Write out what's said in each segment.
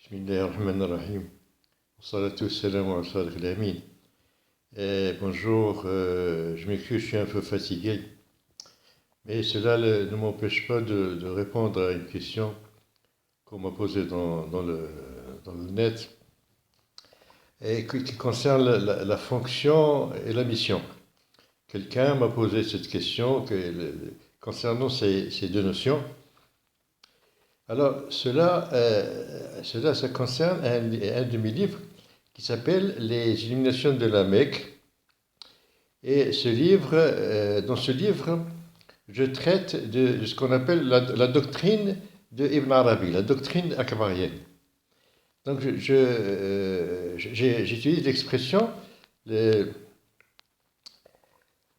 Bismillahirrahmanirrahim. Salatu wassalamu ala sadiq al-amin. Bonjour, je m'excuse, je suis un peu fatigué, mais cela ne m'empêche pas de répondre à une question qu'on m'a posée dans le net et qui concerne la fonction et la mission. Quelqu'un m'a posé cette question concernant ces deux notions. Alors, ça concerne un de mes livres qui s'appelle Les Illuminations de la Mecque. Et dans ce livre, je traite de ce qu'on appelle la doctrine de Ibn Arabi, la doctrine akbarienne. Donc, j'utilise l'expression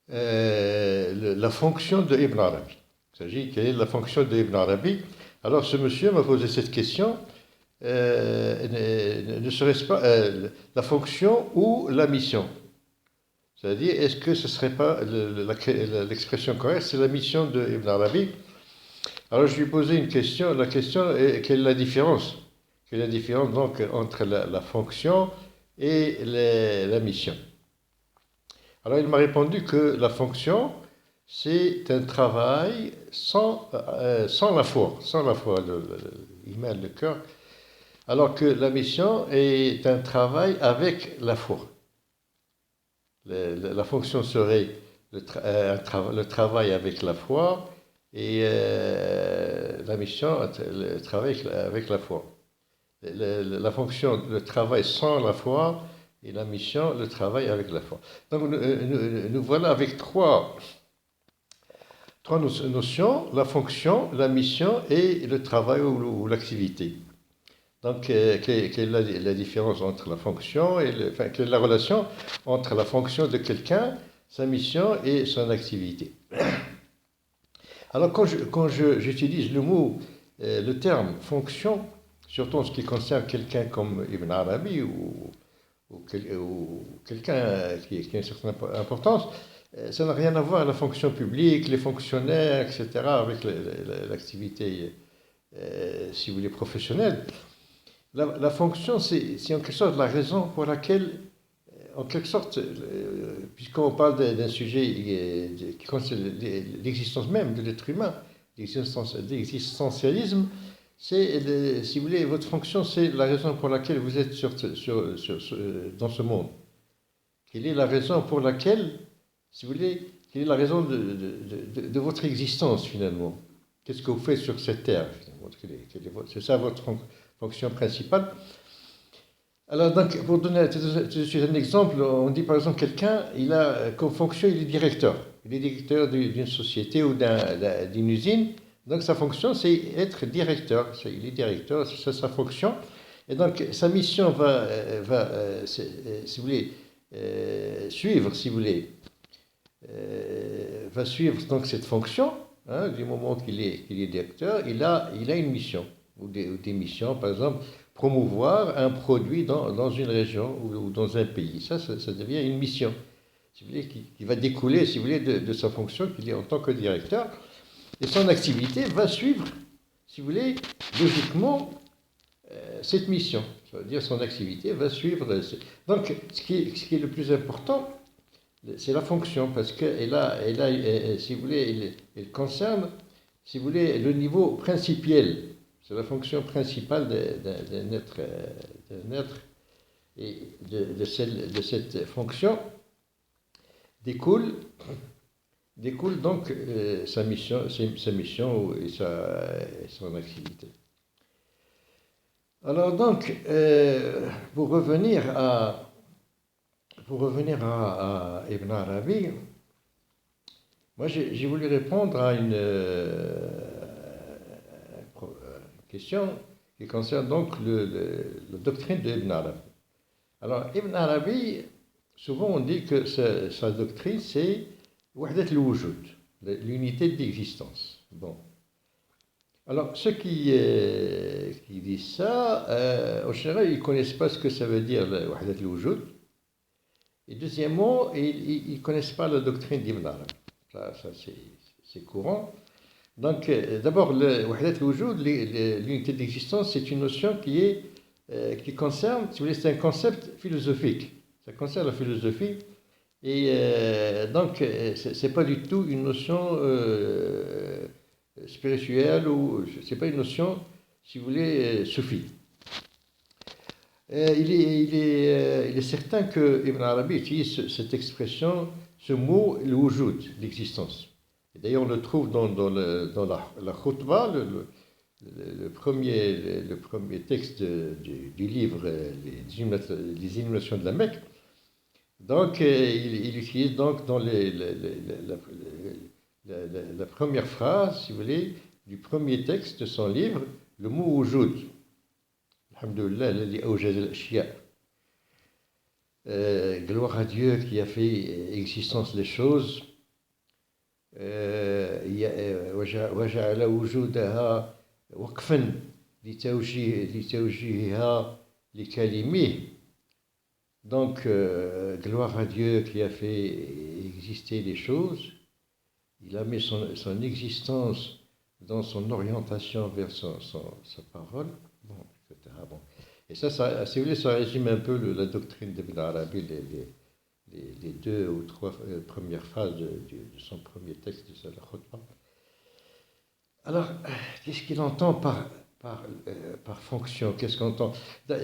la fonction de Ibn Arabi. Il s'agit quelle est la fonction de Ibn Arabi. Alors, ce monsieur m'a posé cette question, ne serait-ce pas la fonction ou la mission? C'est-à-dire, est-ce que ce ne serait pas l'expression correcte, c'est la mission de Ibn Arabi? Alors, je lui ai posé une question, la question est, quelle est la différence? Quelle est la différence donc entre la fonction et la mission? Alors, il m'a répondu que la fonction, c'est un travail sans la foi, l'iman, le cœur, alors que la mission est un travail avec la foi. La fonction serait le travail avec la foi et la mission, le travail avec la foi. La fonction, le travail sans la foi et la mission, le travail avec la foi. Donc nous voilà avec trois notions, la fonction, la mission et le travail ou l'activité. Donc, quelle est la différence entre la fonction et quelle est la relation entre la fonction de quelqu'un, sa mission et son activité? Alors, quand j'utilise le terme fonction, surtout en ce qui concerne quelqu'un comme Ibn Arabi ou quelqu'un qui a une certaine importance, ça n'a rien à voir avec la fonction publique, les fonctionnaires, etc., avec l'activité, si vous voulez, professionnelle. La fonction, c'est en quelque sorte la raison pour laquelle, en quelque sorte, puisqu'on parle d'un sujet qui concerne l'existence même de l'être humain, l'existentialisme, c'est, si vous voulez, votre fonction, c'est la raison pour laquelle vous êtes dans ce monde. Quelle est la raison pour laquelle, si vous voulez, quelle est la raison de votre existence finalement? Qu'est-ce que vous faites sur cette terre finalement? C'est ça votre fonction principale. Alors donc, pour donner tout de suite un exemple, on dit par exemple quelqu'un, il a comme fonction, il est directeur. Il est directeur d'une société ou d'une usine. Donc sa fonction, c'est être directeur. Il est directeur, c'est sa fonction. Et donc sa mission va si vous voulez, suivre, si vous voulez, va suivre donc cette fonction. Hein, du moment qu'il est directeur, il a une mission ou des missions, par exemple, promouvoir un produit dans une région ou dans un pays. Ça devient une mission, si vous voulez, qui va découler, si vous voulez, de sa fonction qu'il est en tant que directeur. Et son activité va suivre, si vous voulez, logiquement, cette mission. Ça veut dire son activité va suivre. Donc, ce qui est le plus important, c'est la fonction, parce qu'elle a, si vous voulez, elle concerne, si vous voulez, le niveau principiel. C'est la fonction principale d'un être, et de cette fonction découle donc sa mission et son activité. Alors donc, pour revenir à Ibn Arabi, moi j'ai voulu répondre à une question qui concerne donc la doctrine de Ibn Arabi. Alors Ibn Arabi, souvent on dit que sa doctrine c'est Wahdat al-Wujud, l'unité d'existence. Bon. Alors ceux qui disent ça, en général ils ne connaissent pas ce que ça veut dire Wahdat al-Wujud. Et deuxièmement, ils ne connaissent pas la doctrine d'Ibn Arabi. Ça c'est courant. Donc, d'abord, l'unité d'existence, c'est une notion qui est qui concerne, si vous voulez, c'est un concept philosophique. Ça concerne la philosophie. Et donc, c'est pas du tout une notion spirituelle ou c'est pas une notion, si vous voulez, soufie. Il est certain que Ibn Arabi utilise cette expression, ce mot, le wujud, l'existence. Et d'ailleurs, on le trouve dans la khutbah, le premier texte du livre, les illuminations de la Mecque. Donc, il utilise donc dans la première phrase, si vous voulez, du premier texte de son livre, le mot wujud. Alhamdulillah, alladhi awjada al-ashya. Gloire à Dieu qui a fait existence des choses. وجعل وجودها وقفا لتوجيهها لكلمه. Donc, gloire à Dieu qui a fait exister les choses. Il a mis son existence dans son orientation vers sa parole. Bon, etc. Bon. Et ça, si vous voulez, ça résume un peu la doctrine d'Ibn Arabi, les deux ou trois premières phrases de son premier texte de Salah Khutbah. Alors, qu'est-ce qu'il entend par fonction? Qu'est-ce qu'on entend?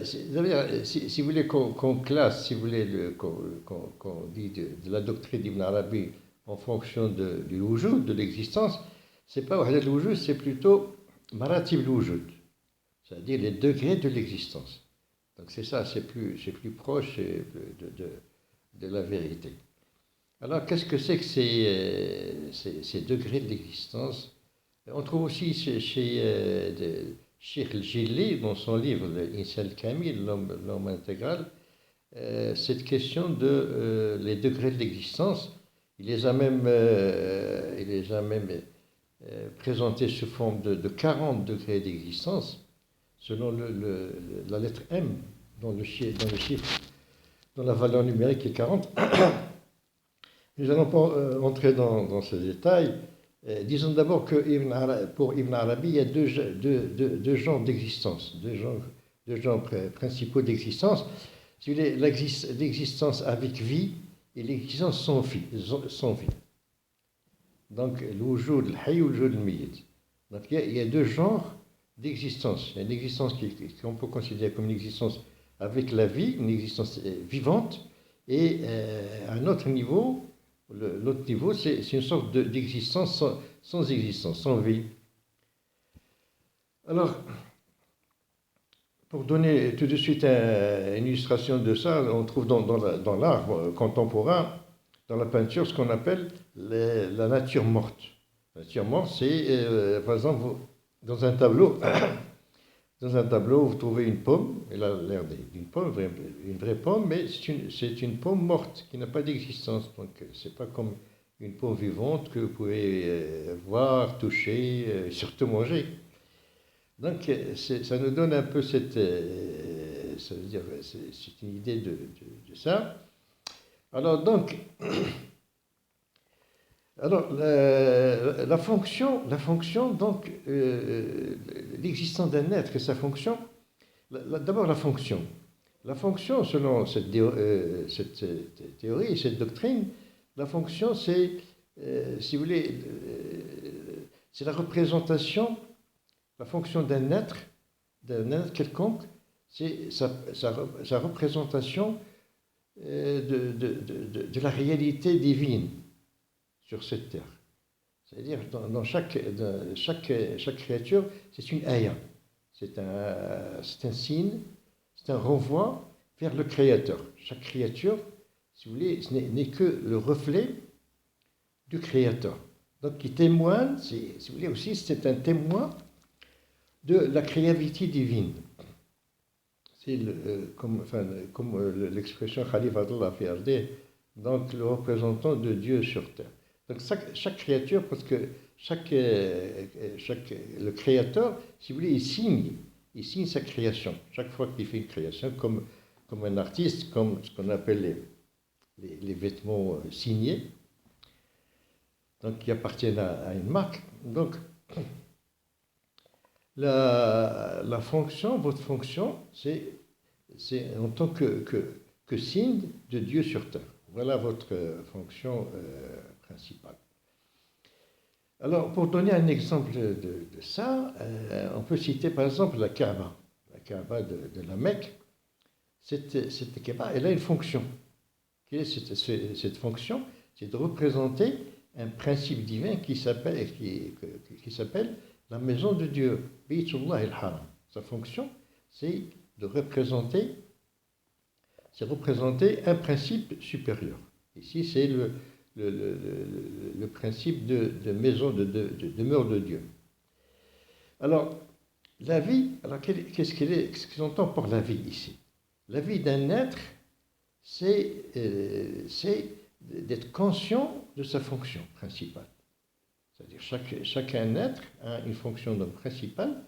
Si vous voulez qu'on classe, si vous voulez, qu'on dit de la doctrine d'Ibn Arabi en fonction du wujud, de l'existence, c'est pas wahdat al-wujud, c'est plutôt maratib al-wujud, c'est-à-dire les degrés de l'existence. Donc c'est ça, c'est plus proche de la vérité. Alors qu'est-ce que c'est que ces degrés de l'existence? On trouve aussi chez Cheikh al-Jilli, dans son livre L'insan al-Kamil, l'homme intégral, cette question de les degrés de l'existence. Il les a même présentés sous forme de 40 degrés d'existence, selon la lettre M, dans le chiffre, dans la valeur numérique est 40. Nous n'allons pas entrer dans ces détails. Disons d'abord que pour Ibn Arabi, il y a deux genres d'existence, deux genres principaux d'existence. Si l'existence avec vie et l'existence sans vie. Donc, l'wujud al-hayy ou l'wujud al-mayyit. Donc, il y a deux genres d'existence. Il y a une existence qu'on peut considérer comme une existence avec la vie, une existence vivante, et un autre niveau. L'autre niveau, c'est une sorte d'existence sans existence, sans vie. Alors, pour donner tout de suite une illustration de ça, on trouve dans l'art contemporain, dans la peinture, ce qu'on appelle la nature morte. La nature morte, c'est, par exemple, dans un tableau, vous trouvez une pomme, elle a l'air d'une pomme, une vraie pomme, mais c'est une pomme morte qui n'a pas d'existence. Donc, c'est pas comme une pomme vivante que vous pouvez voir, toucher, surtout manger. Donc, ça nous donne un peu ça veut dire, c'est une idée de ça. Alors, donc, la fonction, donc, l'existence d'un être et sa fonction, d'abord la fonction. La fonction, selon cette théorie, cette doctrine, la fonction, c'est, si vous voulez, c'est la représentation, la fonction d'un être quelconque, c'est sa représentation de la réalité divine sur cette terre. C'est-à-dire, dans chaque créature, c'est une ayah. C'est un signe, c'est un renvoi vers le Créateur. Chaque créature, si vous voulez, n'est que le reflet du Créateur. Donc, qui témoigne, si vous voulez aussi, c'est un témoin de la créativité divine. C'est comme l'expression Khalif Abdullah fi Ardih, donc le représentant de Dieu sur terre. Donc chaque créature, parce que le créateur, si vous voulez, il signe sa création. Chaque fois qu'il fait une création, comme un artiste, comme ce qu'on appelle les vêtements signés, donc qui appartiennent à une marque. Donc, La fonction, votre fonction, c'est en tant que signe de Dieu sur terre. Voilà votre fonction principale. Alors, pour donner un exemple de ça, on peut citer par exemple la Kaaba de la Mecque. Cette Kaaba, elle a une fonction. Quelle est cette fonction? C'est de représenter un principe divin qui s'appelle la maison de Dieu, Baytullah al-Haram. Sa fonction, c'est de représenter un principe supérieur. Ici, c'est le principe de maison, de demeure de Dieu. Alors, la vie, alors qu'est-ce qu'on entend par la vie ici? La vie d'un être, c'est d'être conscient de sa fonction principale. C'est-à-dire chacun être a une fonction donc principale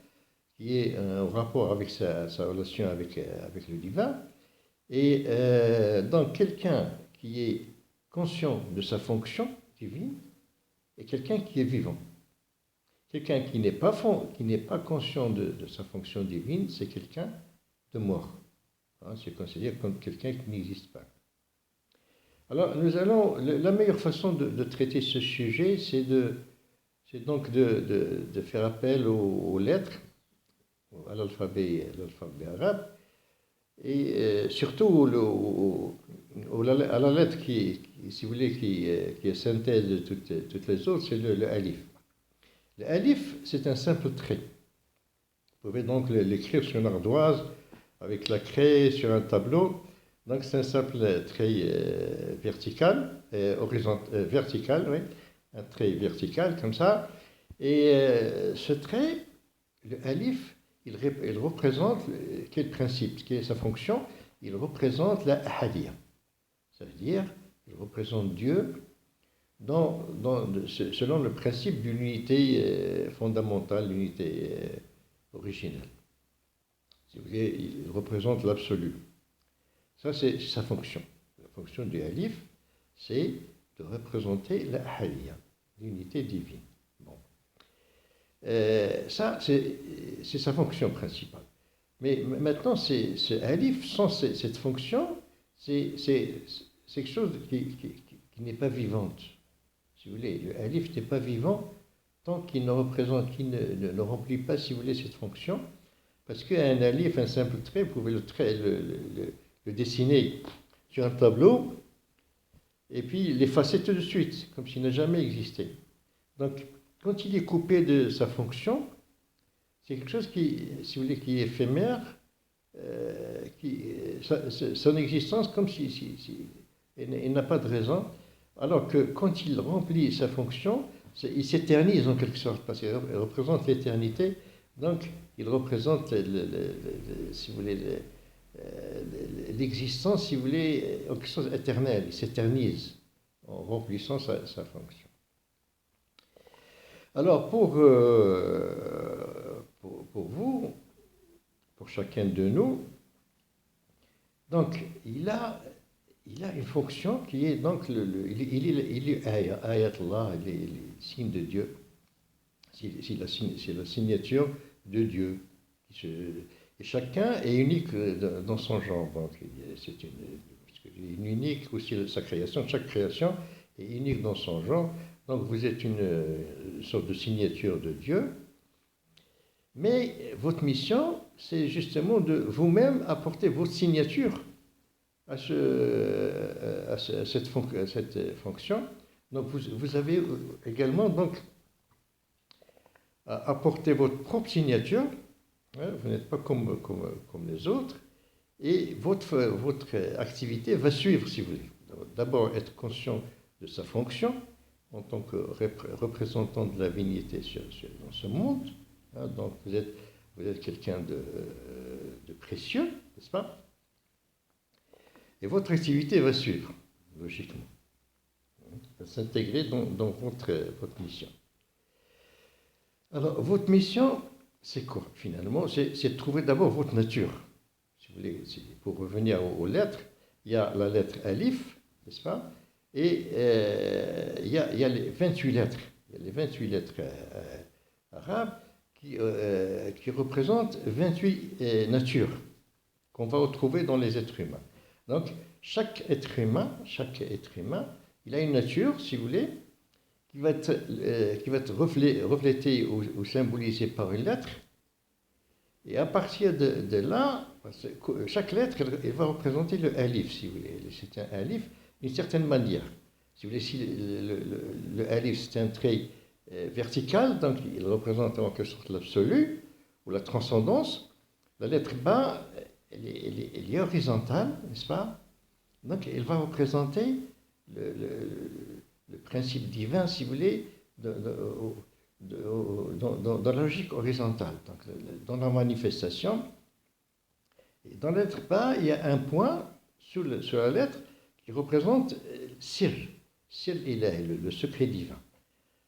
qui est en rapport avec sa relation avec le divin. Et donc quelqu'un qui est conscient de sa fonction divine est quelqu'un qui est vivant. Quelqu'un qui n'est pas conscient de sa fonction divine, c'est quelqu'un de mort. C'est considéré comme quelqu'un qui n'existe pas. Alors, la meilleure façon de traiter ce sujet, c'est donc de faire appel aux lettres, à l'alphabet arabe, et surtout à la lettre si vous voulez, qui est synthèse de toutes les autres, c'est le alif. Le alif, c'est un simple trait. Vous pouvez donc l'écrire sur une ardoise, avec la craie sur un tableau. Donc c'est un simple trait vertical, vertical, oui, un trait vertical comme ça. Et ce trait, le alif, il représente quel principe, quelle est sa fonction? Il représente la ahadiyya. Ça veut dire, il représente Dieu selon le principe d'une unité fondamentale, l'unité originelle. Si vous voulez, il représente l'absolu. Ça, c'est sa fonction. La fonction du alif, c'est de représenter la ahadiyya, l'unité divine. Bon. Ça, c'est sa fonction principale. Mais maintenant, ce alif, sans cette fonction, c'est quelque chose qui n'est pas vivante. Si vous voulez, le alif n'est pas vivant tant qu'il ne remplit pas, si vous voulez, cette fonction. Parce qu'un alif, un simple trait, vous pouvez le dessiner sur un tableau et puis l'effacer tout de suite, comme s'il n'a jamais existé. Donc, quand il est coupé de sa fonction, c'est quelque chose si vous voulez, qui est éphémère, son existence, comme il n'a pas de raison, alors que quand il remplit sa fonction, il s'éternise en quelque sorte, parce qu'il représente l'éternité. Donc, il représente, si vous voulez, l'existence, si vous voulez, en quelque chose éternel. Il s'éternise en remplissant sa fonction. Alors, pour vous, pour chacun de nous, donc, il a une fonction qui est, donc, il est ayatullah, il est signe de Dieu. C'est la signature de Dieu. Et chacun est unique dans son genre. Donc, c'est une unique aussi sa création. Chaque création est unique dans son genre. Donc, vous êtes une sorte de signature de Dieu. Mais votre mission, c'est justement de vous-même apporter votre signature à cette fonction. Donc, vous avez également donc apporter votre propre signature. Vous n'êtes pas comme les autres. Et votre activité va suivre, si vous voulez. D'abord, être conscient de sa fonction en tant que représentant de la divinité dans ce monde. Donc, vous êtes quelqu'un de précieux, n'est-ce pas? Et votre activité va suivre, logiquement. Va s'intégrer dans votre mission. Alors, votre mission, c'est quoi, finalement? C'est de trouver d'abord votre nature. Si vous voulez, pour revenir aux lettres, il y a la lettre alif, n'est-ce pas? Et il y a les 28 lettres. Il y a les 28 lettres arabes qui représente 28 natures qu'on va retrouver dans les êtres humains. Donc, chaque être humain, il a une nature, si vous voulez, qui va être reflétée ou symbolisée par une lettre. Et à partir de là, chaque lettre, elle va représenter le alif, si vous voulez. C'est un alif d'une certaine manière. Si vous voulez, si le alif, c'est un trait vertical, donc il représente en quelque sorte l'absolu ou la transcendance. La lettre bas, elle est horizontale, n'est-ce pas? Donc, elle va représenter le principe divin, si vous voulez, dans la logique horizontale, donc dans la manifestation. Et dans la lettre bas, il y a un point sur la lettre qui représente Sir ilahi, le secret divin.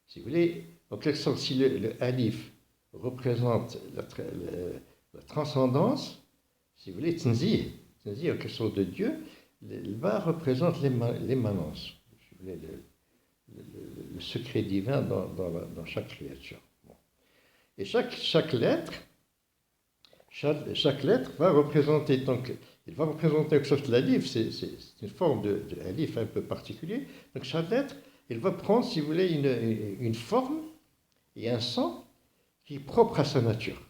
Si vous voulez, en quelque sorte, si le alif représente la transcendance, si vous voulez, Tnzi, en quelque sorte de Dieu, le bas représente l'émanence, si vous voulez, le secret divin dans chaque créature. Bon. Et chaque lettre va représenter, donc, il va représenter quelque chose de l'alif, c'est une forme de alif un peu particulier. Donc chaque lettre, il va prendre, si vous voulez, une forme et un son qui est propre à sa nature,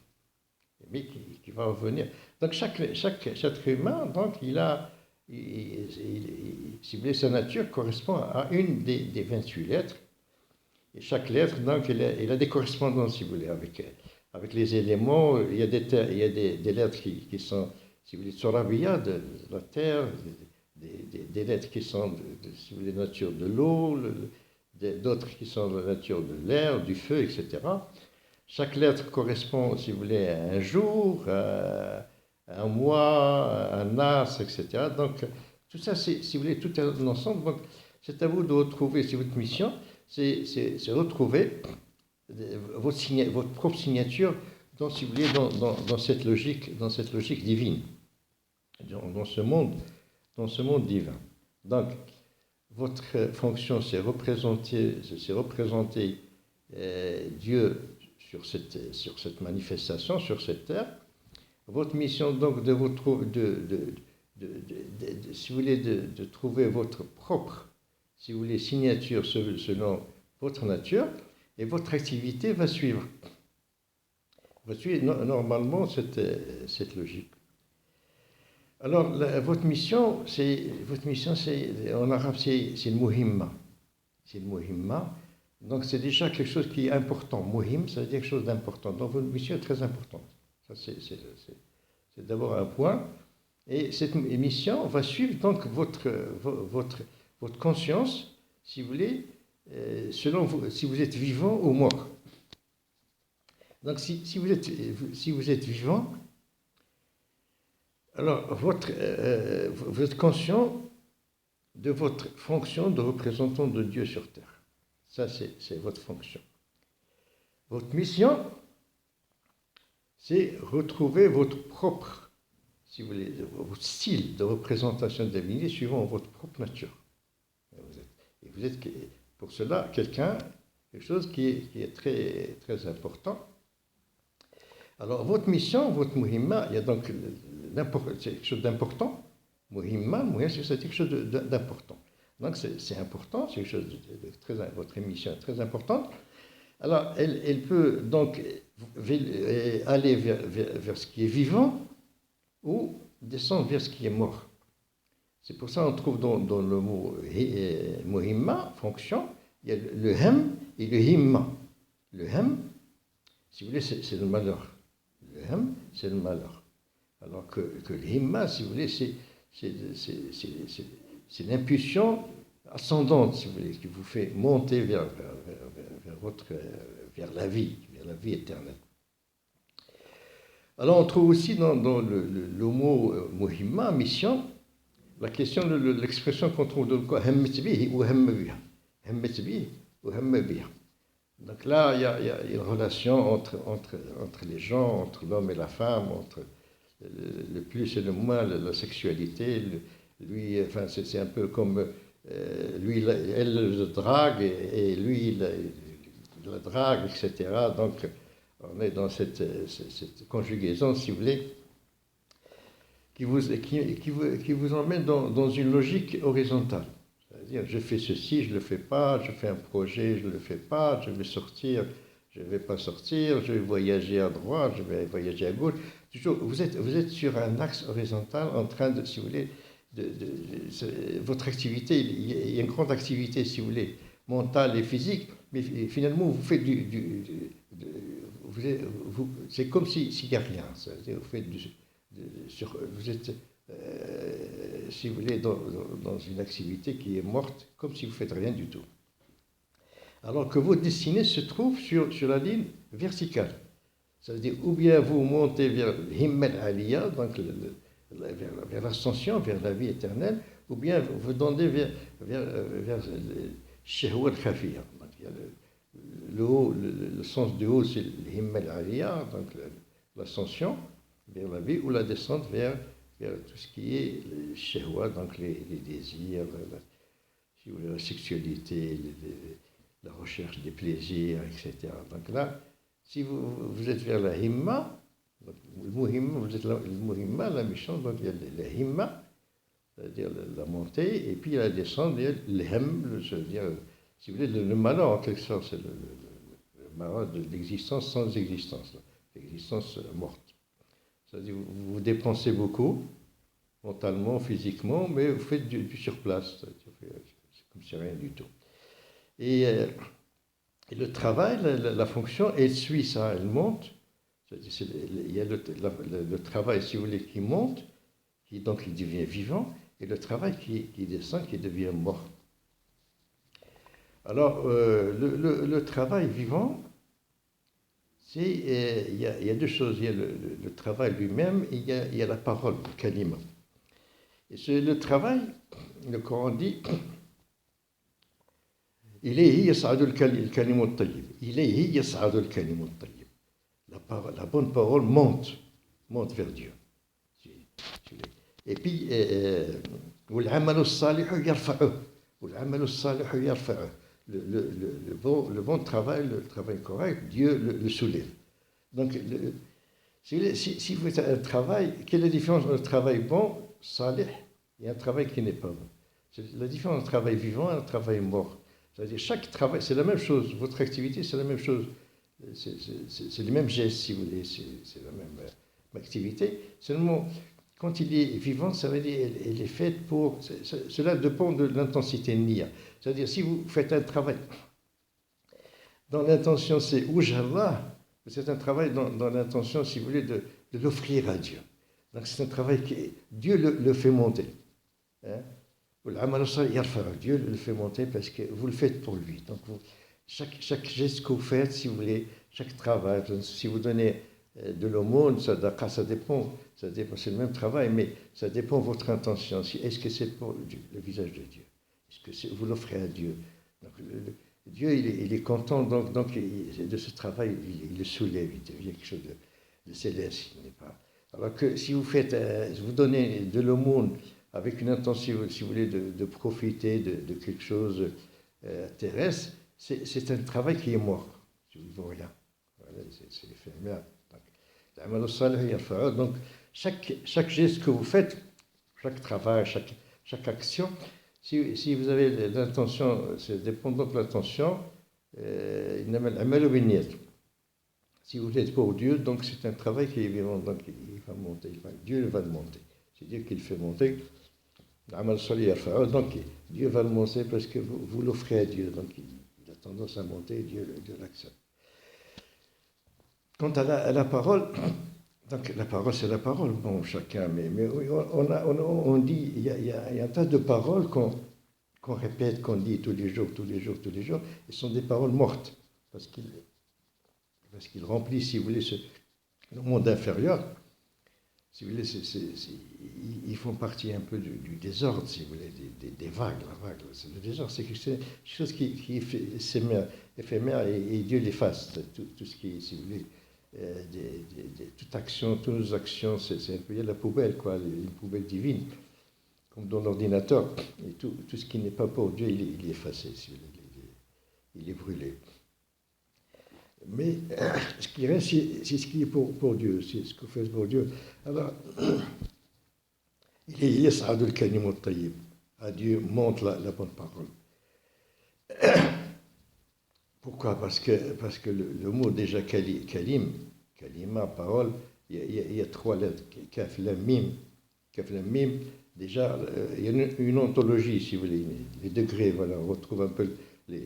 mais qui va revenir. Donc chaque être humain, donc, si vous voulez, sa nature correspond à une des 28 lettres. Et chaque lettre, donc, elle a des correspondances, si vous voulez, avec les éléments. Il y a des lettres qui sont, si vous voulez, Tsorabiya, de la terre, des lettres qui sont, si vous voulez, de la nature de l'eau, d'autres qui sont de la nature de l'air, du feu, etc. Chaque lettre correspond, si vous voulez, à un jour, à un mois, un as, etc. Donc, tout ça, si vous voulez, tout un ensemble. Donc, c'est à vous de retrouver, c'est votre mission, c'est retrouver votre propre signature dans, si vous voulez, dans cette logique divine, dans ce monde divin. Donc, votre fonction, c'est représenter Dieu sur cette manifestation, sur cette terre. Votre mission, donc, si vous voulez, de trouver votre propre, si vous voulez, signature selon votre nature, et votre activité va suivre. Va suivre normalement cette logique. Alors, votre mission, en arabe, c'est le muhimma. C'est le muhimma. Donc, c'est déjà quelque chose qui est important. Muhim, ça veut dire quelque chose d'important. Donc, votre mission est très importante. Ça, c'est d'abord un point. Et cette mission va suivre donc votre conscience, si vous voulez, selon vous, si vous êtes vivant ou mort. Donc, si vous êtes vivant, alors vous êtes conscient de votre fonction de représentant de Dieu sur terre. Ça, c'est votre fonction. Votre mission, c'est retrouver votre propre, si vous voulez, votre style de représentation de la divinité suivant votre propre nature. Et vous êtes pour cela quelque chose qui est très, très important. Alors, votre mission, votre muhimma, il y a donc c'est quelque chose d'important. Muhimma, c'est quelque chose d'important. Donc, c'est important, c'est quelque chose de très, votre mission est très importante. Alors, elle peut donc aller vers ce qui est vivant ou descendre vers ce qui est mort. C'est pour ça qu'on trouve dans le mot muhimma, fonction, il y a le hem et le himma. Le hem, si vous voulez, c'est le malheur. Le hem, c'est le malheur. Alors que le himma, si vous voulez, c'est l'impulsion ascendante, si vous voulez, qui vous fait monter vers la vie éternelle. Alors on trouve aussi dans le mot muhimma, mission, la question de l'expression qu'on trouve dans le quoi, hemmet bihi ou hemme biha. Hemmet bihi ou hemme biha. Donc là, il y a une relation entre les gens, entre l'homme et la femme, entre le plus et le moins, la sexualité. Lui, enfin, c'est un peu comme lui, elle le drague et lui, il la drague, etc. Donc, on est dans cette conjugaison, si vous voulez, qui vous emmène dans une logique horizontale. C'est-à-dire, je fais ceci, je ne le fais pas, je fais un projet, je ne le fais pas, je vais sortir, je ne vais pas sortir, je vais voyager à droite, je vais voyager à gauche. Toujours, vous êtes sur un axe horizontal en train de, si vous voulez, votre activité, il y a une grande activité, si vous voulez, mentale et physique, mais finalement, vous faites c'est comme s'il n'y a rien. C'est-à-dire, vous faites vous êtes, si vous voulez, dans une activité qui est morte, comme si vous ne faites rien du tout. Alors que votre destinée se trouve sur la ligne verticale. C'est-à-dire, ou bien vous montez vers Himmel Aliyah, donc vers l'ascension, vers la vie éternelle, ou bien vous tendez vers Shehwa al-Khafiyya. Le haut, le sens du haut, c'est Himmel Aliyah, donc l'ascension vers la vie, ou la descente vers tout ce qui est le Shehwa, donc les désirs, la sexualité, la recherche des plaisirs, etc. Donc là, si vous êtes vers la himma, le muhimma, vous êtes le muhimma, la mission, donc il y a la himma, c'est-à-dire la montée, et puis la descente, il y a l'hem, c'est-à-dire, si vous voulez, le malheur en quelque sorte, c'est le malheur de l'existence sans existence, l'existence morte. C'est-à-dire, vous dépensez beaucoup, mentalement, physiquement, mais vous faites du surplace, c'est comme si rien du tout. Et le travail, la fonction, elle suit ça, elle monte. Il y a le travail, si vous voulez, qui monte, donc il devient vivant, et le travail qui descend, qui devient mort. Alors, le travail vivant, il y a deux choses. Il y a le travail lui-même, et il y a la parole, le kalima. Et c'est le travail, le Coran dit, إليه يصعد الكلم الطيب. إليه يصعد الكلم الطيب. La bonne parole monte vers Dieu. Et puis, والعمل الصالح يرفعه. والعمل الصالح يرفعه. Le bon travail, le travail correct, Dieu le soulève. Donc, si vous faites un travail, quelle est la différence entre un travail bon, salih, et un travail qui n'est pas bon? La différence entre un travail vivant et un travail mort. C'est-à-dire, chaque travail, c'est la même chose. Votre activité, c'est la même chose. C'est les mêmes gestes, si vous voulez. C'est la même activité. Seulement, quand il est vivant, ça veut dire elle est faite pour... Cela dépend de l'intensité niya. C'est-à-dire, si vous faites un travail dont l'intention c'est Oujallah, c'est un travail dans l'intention, si vous voulez, de l'offrir à Dieu. Donc, c'est un travail qui... Dieu le fait monter. Hein? Dieu le fait monter parce que vous le faites pour lui. Donc, chaque geste que vous faites, si vous voulez, chaque travail, si vous donnez de l'aumône, ça dépend, c'est le même travail, mais ça dépend de votre intention. Est-ce que c'est pour le visage de Dieu? Est-ce que vous l'offrez à Dieu? Donc, Dieu, il est content donc de ce travail, il le soulève, il devient quelque chose de céleste. Il n'est pas... Alors que si vous donnez de l'aumône, avec une intention, si vous voulez, de profiter de quelque chose terrestre, c'est un travail qui est mort. Il ne vaut rien. Voilà, c'est éphémère. Donc, chaque geste que vous faites, chaque travail, chaque action, si vous avez l'intention, c'est dépendant de l'intention, si vous êtes pour Dieu, donc c'est un travail qui est vivant, donc il va monter, Dieu va le monter. C'est Dieu qui le fait monter. Donc Dieu va le monter parce que vous l'offrez à Dieu, donc il a tendance à monter, Dieu l'accepte. Quant à la parole, donc la parole c'est la parole, bon chacun, mais on dit, il y a un tas de paroles qu'on répète, qu'on dit tous les jours, et ce sont des paroles mortes, parce qu'ils remplissent, si vous voulez, le monde inférieur. Si vous voulez, ils font partie un peu du désordre, si vous voulez, des vagues. La vague, le désordre, c'est quelque chose qui est éphémère et Dieu l'efface. Tout ce qui est, si vous voulez, toute action, toutes nos actions, c'est un peu la poubelle, quoi, une poubelle divine, comme dans l'ordinateur. Et tout ce qui n'est pas pour Dieu, il est effacé, si vous voulez, il est brûlé. Mais ce qui reste, c'est ce qui est pour Dieu, c'est ce que vous faites pour Dieu. Alors, il est Yas'ad al-Kalim al-Tayyib. À Dieu montre la bonne parole. Pourquoi? Parce que le mot déjà kalim, kalima, parole, il y a trois lettres, kaf, lam, mim. Kaf, lam, mim, déjà, il y a une ontologie, si vous voulez, les degrés, voilà, on retrouve un peu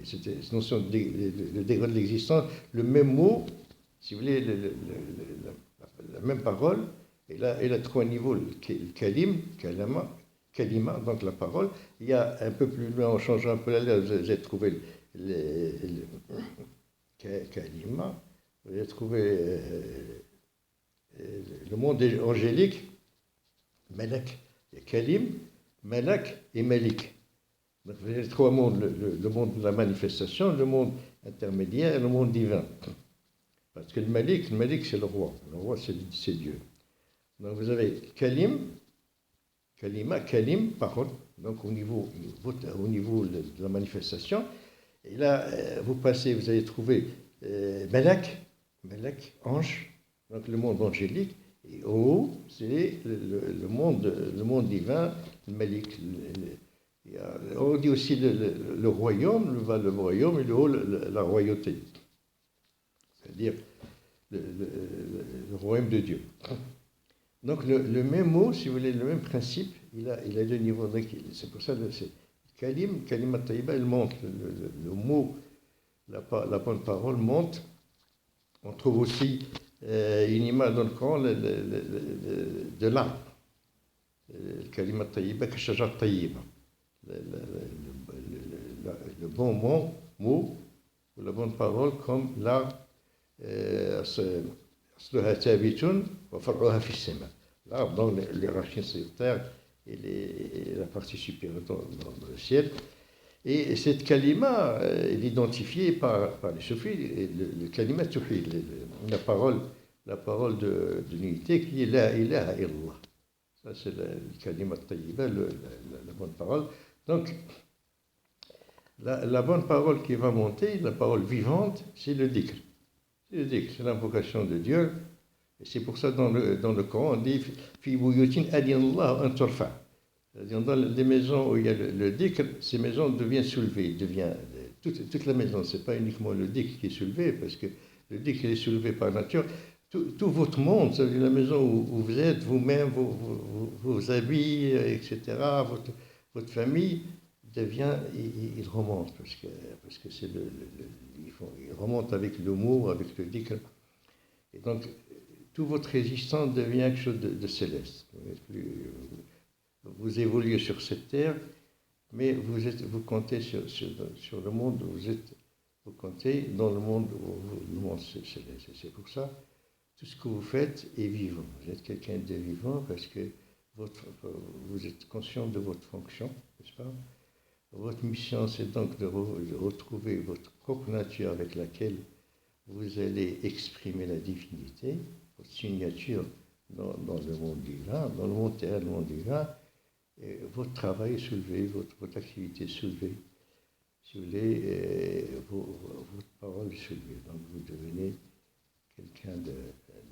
cette notion de degré de l'existence. Le même mot, si vous voulez, la même parole, elle a trois niveaux, le kalim, kalima, donc la parole. Il y a un peu plus loin, en changeant un peu la lettre, vous allez trouver kalima, vous allez trouver le monde angélique, Malak, Kalim, Malak et Malik. Donc vous avez trois mondes, le monde de la manifestation, le monde intermédiaire et le monde divin. Parce que le Malik c'est le roi c'est Dieu. Donc vous avez Kalim, Kalima, Kalim, parole, donc au niveau de la manifestation. Et là, vous allez trouver Malak, ange, donc le monde angélique, et au haut, c'est le monde divin, le Malik. On dit aussi le royaume, le bas le royaume, et le haut la royauté, c'est-à-dire le royaume de Dieu. Donc le même mot, si vous voulez, le même principe, il a deux niveaux. C'est pour ça que Kalima Taïba, elle monte. Le mot, la bonne parole monte. On trouve aussi une image dans le Coran de l'arbre. Kalima Taïba, Kashajar Taïba. Le bon mot, ou la bonne parole, comme l'arbre. L'arbre, donc les racines sur terre et la partie supérieure dans le ciel. Et cette kalima, elle est identifiée par les soufis, le kalima tawhid, la parole de l'unité qui est la ilaha illallah. Ça, c'est le kalima tayyiba, la bonne parole. Donc, la bonne parole qui va monter, la parole vivante, c'est le dhikr. C'est l'invocation de Dieu. Et c'est pour ça dans le Coran, on dit Fi buyutin adinallah an turfa. Dans les maisons où il y a le dhikr, ces maisons deviennent soulevées. Toute la maison, ce n'est pas uniquement le dhikr qui est soulevé, parce que le dhikr est soulevé par nature. Tout votre monde, c'est-à-dire la maison où vous êtes, vous-même, vos habits, etc., votre famille, il remonte, parce que c'est il remonte avec le mot, avec le dhikr. Et donc, toute votre existence devient quelque chose de céleste. Vous évoluez sur cette terre, mais vous comptez sur le monde où vous comptez dans le monde céleste. Et c'est pour ça, tout ce que vous faites est vivant. Vous êtes quelqu'un de vivant parce que vous êtes conscient de votre fonction, n'est-ce pas? Votre mission, c'est donc de retrouver votre propre nature avec laquelle vous allez exprimer la divinité, votre signature dans le monde divin, dans le monde terrestre, le monde divin. Et votre travail est soulevé, votre activité est soulevée, si vous voulez, votre parole est soulevée. Donc vous devenez quelqu'un de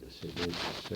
céleste.